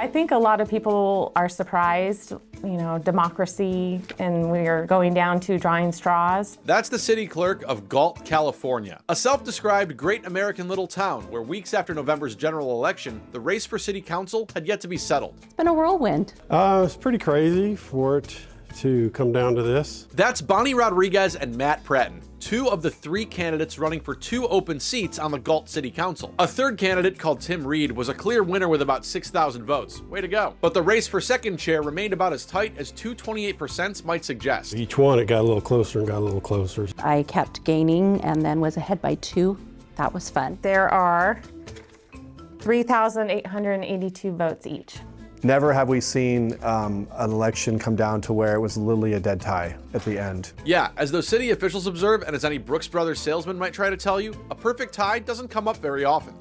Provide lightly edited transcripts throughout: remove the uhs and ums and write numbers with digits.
I think a lot of people are surprised, democracy, and we're going down to drawing straws. That's the city clerk of Galt, California, a self-described great American little town where weeks after November's general election, the race for city council had yet to be settled. It's been a whirlwind. It's pretty crazy for it to come down to this. That's Bonnie Rodriguez and Matt Pratton, two of the three candidates running for two open seats on the Galt City Council. A third candidate, called Tim Reed, was a clear winner with about 6,000 votes. Way to go. But the race for second chair remained about as tight as 228% might suggest. Each one, it got a little closer and got a little closer. I kept gaining and then was ahead by 2. That was fun. There are 3,882 votes each. Never have we seen an election come down to where it was literally a dead tie at the end. Yeah, as those city officials observe, and as any Brooks Brothers salesman might try to tell you, a perfect tie doesn't come up very often.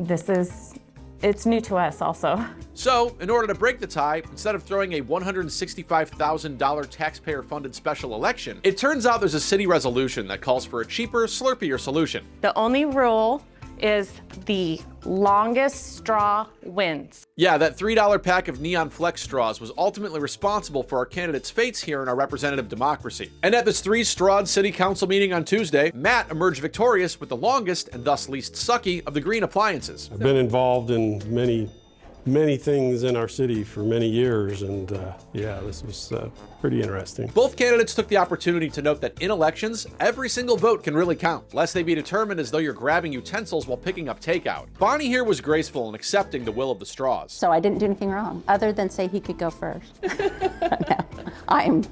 It's new to us also. So, in order to break the tie, instead of throwing a $165,000 taxpayer-funded special election, it turns out there's a city resolution that calls for a cheaper, slurpier solution. The only rule is the longest straw wins. Yeah, that $3 pack of neon flex straws was ultimately responsible for our candidates' fates here in our representative democracy. And at this 3-strawed city council meeting on Tuesday, Matt emerged victorious with the longest and thus least sucky of the green appliances. I've been involved in many things in our city for many years, and yeah, this was pretty interesting. Both candidates took the opportunity to note that in elections, every single vote can really count, lest they be determined as though you're grabbing utensils while picking up takeout. Bonnie here was graceful in accepting the will of the straws. So I didn't do anything wrong, other than say he could go first. No, I'm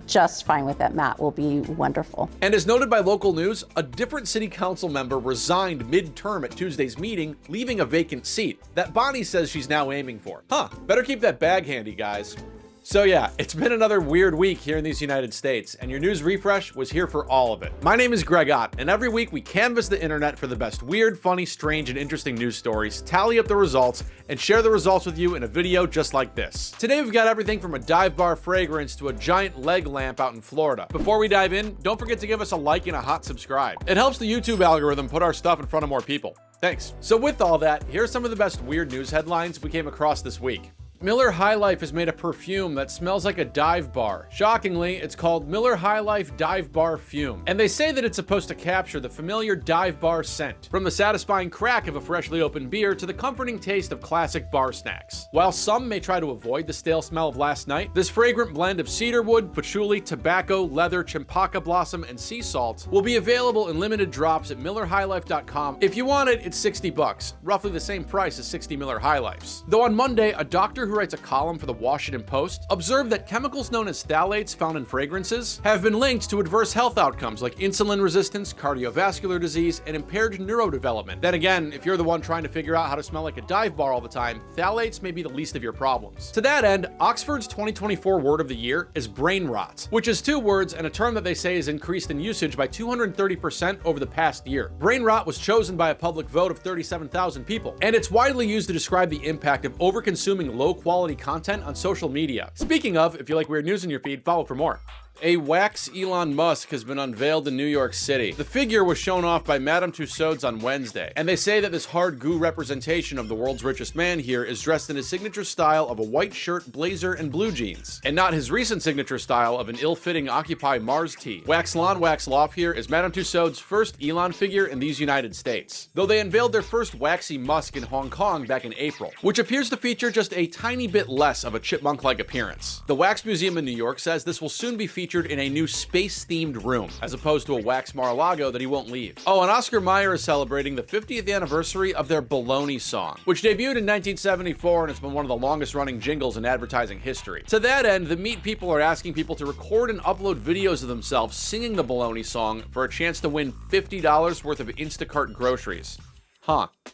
just fine with it. Matt will be wonderful. And as noted by local news, a different city council member resigned mid-term at Tuesday's meeting, leaving a vacant seat that Bonnie says she's now aiming for. Better keep that bag handy, guys. So yeah, it's been another weird week here in these United States, and your news refresh was here for all of it. My name is Greg Ott, and every week we canvass the internet for the best weird, funny, strange, and interesting news stories, tally up the results, and share the results with you in a video just like this. Today we've got everything from a dive bar fragrance to a giant leg lamp out in Florida. Before we dive in, don't forget to give us a like and a hot subscribe. It helps the YouTube algorithm put our stuff in front of more people. Thanks. So with all that, here's some of the best weird news headlines we came across this week. Miller High Life has made a perfume that smells like a dive bar. Shockingly, it's called Miller High Life Dive Bar Fume, and they say that it's supposed to capture the familiar dive bar scent, from the satisfying crack of a freshly opened beer to the comforting taste of classic bar snacks. While some may try to avoid the stale smell of last night, this fragrant blend of cedarwood, patchouli, tobacco, leather, champaca blossom, and sea salt will be available in limited drops at MillerHighLife.com. If you want it, it's $60, roughly the same price as 60 Miller High Lifes. Though on Monday, a doctor who writes a column for the Washington Post observed that chemicals known as phthalates found in fragrances have been linked to adverse health outcomes like insulin resistance, cardiovascular disease, and impaired neurodevelopment. Then again, if you're the one trying to figure out how to smell like a dive bar all the time, phthalates may be the least of your problems. To that end, Oxford's 2024 word of the year is brain rot, which is 2 words and a term that they say is increased in usage by 230% over the past year. Brain rot was chosen by a public vote of 37,000 people, and it's widely used to describe the impact of over-consuming low-quality content on social media. Speaking of, if you like weird news in your feed, follow for more. A wax Elon Musk has been unveiled in New York City. The figure was shown off by Madame Tussauds on Wednesday, and they say that this hard goo representation of the world's richest man here is dressed in his signature style of a white shirt, blazer, and blue jeans, and not his recent signature style of an ill-fitting Occupy Mars tee. Wax on, wax off here is Madame Tussauds' first Elon figure in these United States, though they unveiled their first waxy Musk in Hong Kong back in April, which appears to feature just a tiny bit less of a chipmunk-like appearance. The Wax Museum in New York says this will soon be featured in a new space-themed room, as opposed to a wax Mar-a-Lago that he won't leave. Oh, and Oscar Mayer is celebrating the 50th anniversary of their bologna song, which debuted in 1974 and has been one of the longest-running jingles in advertising history. To that end, the Meat people are asking people to record and upload videos of themselves singing the bologna song for a chance to win $50 worth of Instacart groceries.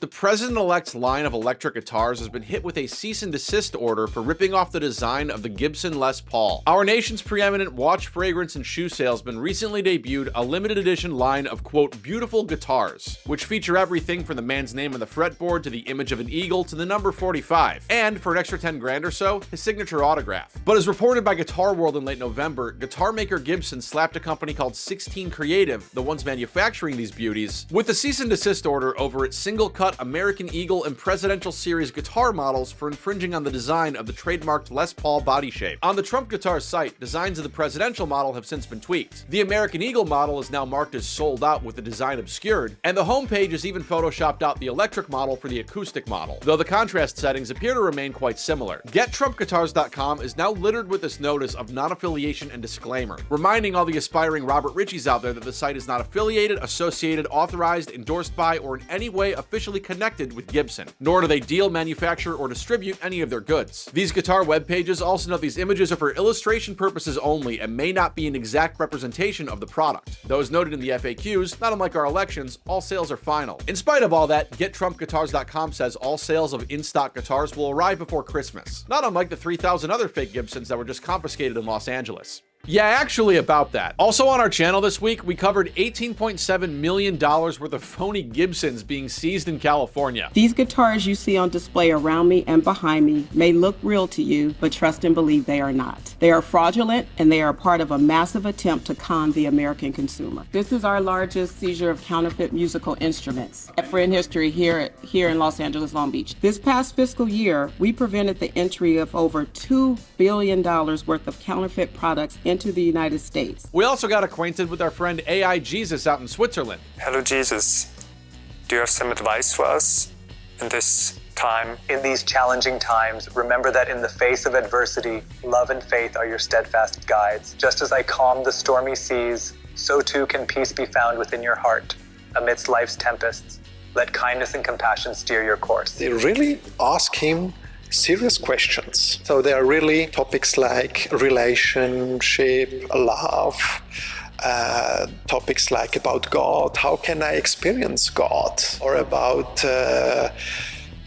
The president-elect's line of electric guitars has been hit with a cease-and-desist order for ripping off the design of the Gibson Les Paul. Our nation's preeminent watch, fragrance, and shoe salesman recently debuted a limited edition line of, quote, beautiful guitars, which feature everything from the man's name on the fretboard to the image of an eagle to the number 45, and for an extra 10 grand or so, his signature autograph. But as reported by Guitar World in late November, guitar maker Gibson slapped a company called 16 Creative, the ones manufacturing these beauties, with a cease-and-desist order over its single-cut American Eagle and Presidential Series guitar models for infringing on the design of the trademarked Les Paul body shape. On the Trump Guitar site, designs of the presidential model have since been tweaked. The American Eagle model is now marked as sold out with the design obscured, and the homepage has even photoshopped out the electric model for the acoustic model, though the contrast settings appear to remain quite similar. GetTrumpGuitars.com is now littered with this notice of non-affiliation and disclaimer, reminding all the aspiring Robert Richies out there that the site is not affiliated, associated, authorized, endorsed by, or in any way officially connected with Gibson, nor do they deal, manufacture, or distribute any of their goods. These guitar web pages also note these images are for illustration purposes only and may not be an exact representation of the product. Though as noted in the FAQs, not unlike our elections, all sales are final. In spite of all that, GetTrumpGuitars.com says all sales of in-stock guitars will arrive before Christmas, not unlike the 3,000 other fake Gibsons that were just confiscated in Los Angeles. Yeah, actually about that. Also on our channel this week, we covered $18.7 million worth of phony Gibsons being seized in California. These guitars you see on display around me and behind me may look real to you, but trust and believe they are not. They are fraudulent and they are part of a massive attempt to con the American consumer. This is our largest seizure of counterfeit musical instruments ever in history here in Los Angeles, Long Beach. This past fiscal year, we prevented the entry of over $2 billion worth of counterfeit products into the United States. We also got acquainted with our friend AI Jesus out in Switzerland. Hello, Jesus. Do you have some advice for us in this time? In these challenging times, remember that in the face of adversity, love and faith are your steadfast guides. Just as I calm the stormy seas, so too can peace be found within your heart amidst life's tempests. Let kindness and compassion steer your course. They really ask him serious questions. So there are really topics like relationship, love, topics like about God, how can I experience God, or about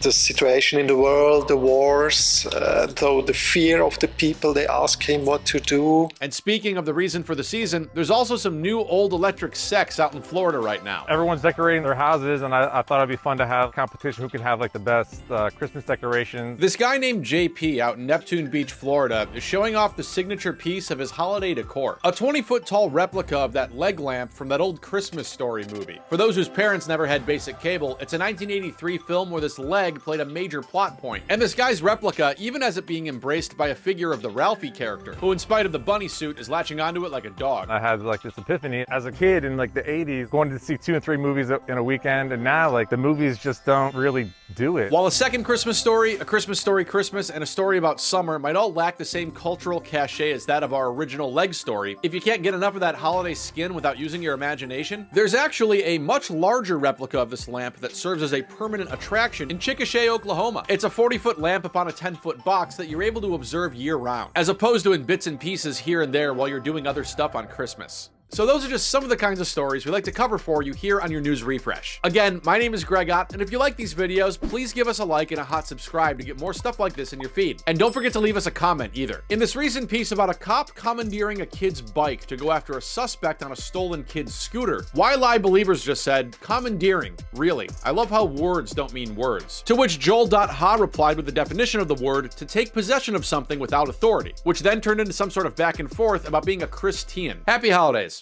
the situation in the world, the wars, though the fear of the people, they ask him what to do. And speaking of the reason for the season, there's also some new old electric sex out in Florida right now. Everyone's decorating their houses, and I thought it'd be fun to have a competition who can have like the best Christmas decorations. This guy named JP out in Neptune Beach, Florida, is showing off the signature piece of his holiday decor, a 20-foot tall replica of that leg lamp from that old Christmas Story movie. For those whose parents never had basic cable, it's a 1983 film where this leg played a major plot point. And this guy's replica even has it being embraced by a figure of the Ralphie character, who in spite of the bunny suit is latching onto it like a dog. I had like this epiphany as a kid in like the 80s, going to see 2 and 3 movies in a weekend, and now like the movies just don't really do it. While a second Christmas Story, A Christmas Story Christmas, and A Story About Summer might all lack the same cultural cachet as that of our original leg story, if you can't get enough of that holiday skin without using your imagination, there's actually a much larger replica of this lamp that serves as a permanent attraction in Chickasha, Oklahoma. It's a 40-foot lamp upon a 10-foot box that you're able to observe year-round, as opposed to in bits and pieces here and there while you're doing other stuff on Christmas. So those are just some of the kinds of stories we like to cover for you here on your News Refresh. Again, my name is Greg Ott, and if you like these videos, please give us a like and a hot subscribe to get more stuff like this in your feed. And don't forget to leave us a comment either. In this recent piece about a cop commandeering a kid's bike to go after a suspect on a stolen kid's scooter, Why Lie Believers just said, commandeering, really? I love how words don't mean words. To which Joel.ha replied with the definition of the word, to take possession of something without authority, which then turned into some sort of back and forth about being a Christian. Happy holidays.